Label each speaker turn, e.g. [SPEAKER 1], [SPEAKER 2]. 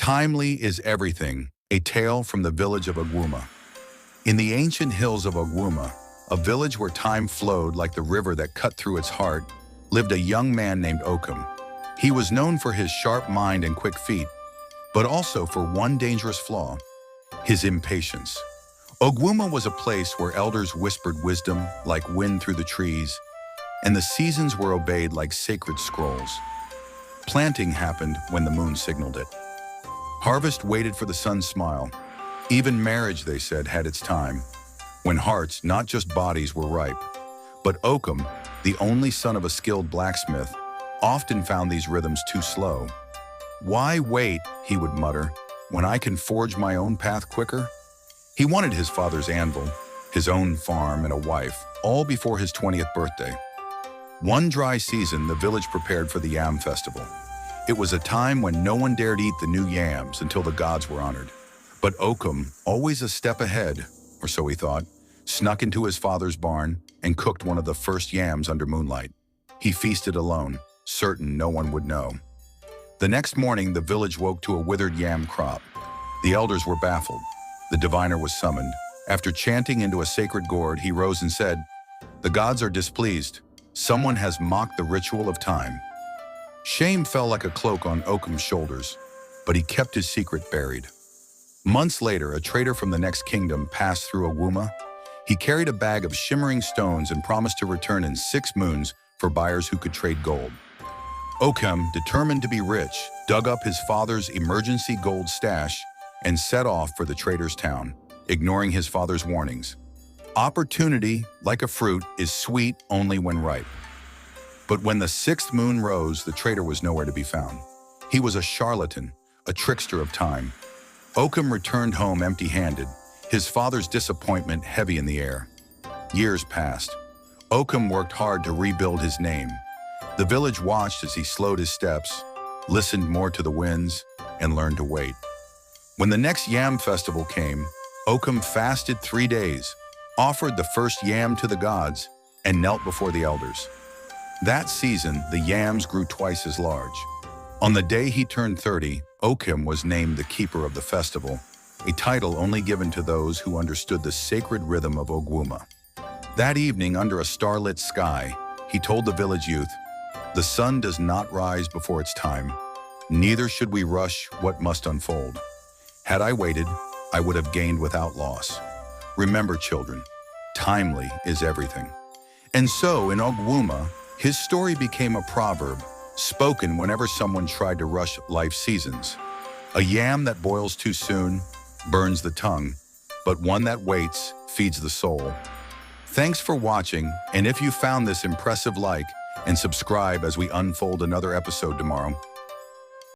[SPEAKER 1] Timely is everything, a tale from the village of Ogwuma. In the ancient hills of Ogwuma, a village where time flowed like the river that cut through its heart, lived a young man named Okum. He was known for his sharp mind and quick feet, but also for one dangerous flaw: his impatience. Ogwuma was a place where elders whispered wisdom like wind through the trees, and the seasons were obeyed like sacred scrolls. Planting happened when the moon signaled it. Harvest waited for the sun's smile. Even marriage, they said, had its time, when hearts, not just bodies, were ripe. But Okum, the only son of a skilled blacksmith, often found these rhythms too slow. "Why wait," he would mutter, "when I can forge my own path quicker?" He wanted his father's anvil, his own farm, and a wife, all before his 20th birthday. One dry season, the village prepared for the Yam Festival. It was a time when no one dared eat the new yams until the gods were honored. But Okum, always a step ahead, or so he thought, snuck into his father's barn and cooked one of the first yams under moonlight. He feasted alone, certain no one would know. The next morning, the village woke to a withered yam crop. The elders were baffled. The diviner was summoned. After chanting into a sacred gourd, he rose and said, "The gods are displeased. Someone has mocked the ritual of time." Shame fell like a cloak on Okum's shoulders, but he kept his secret buried. Months later, a trader from the next kingdom passed through Ogwuma. He carried a bag of shimmering stones and promised to return in 6 moons for buyers who could trade gold. Okum, determined to be rich, dug up his father's emergency gold stash and set off for the trader's town, ignoring his father's warnings. Opportunity, like a fruit, is sweet only when ripe. But when the 6th moon rose, the trader was nowhere to be found. He was a charlatan, a trickster of time. Okum returned home empty-handed, his father's disappointment heavy in the air. Years passed. Okum worked hard to rebuild his name. The village watched as he slowed his steps, listened more to the winds, and learned to wait. When the next Yam Festival came, Okum fasted 3 days, offered the first yam to the gods, and knelt before the elders. That season, the yams grew twice as large. On the day he turned 30, Okum was named the keeper of the festival, a title only given to those who understood the sacred rhythm of Ogwuma. That evening, under a starlit sky, he told the village youth, "The sun does not rise before its time. Neither should we rush what must unfold. Had I waited, I would have gained without loss. Remember, children, timely is everything." And so, in Ogwuma, his story became a proverb, spoken whenever someone tried to rush life's seasons. A yam that boils too soon burns the tongue, but one that waits feeds the soul. Thanks for watching, and if you found this impressive, like and subscribe as we unfold another episode tomorrow.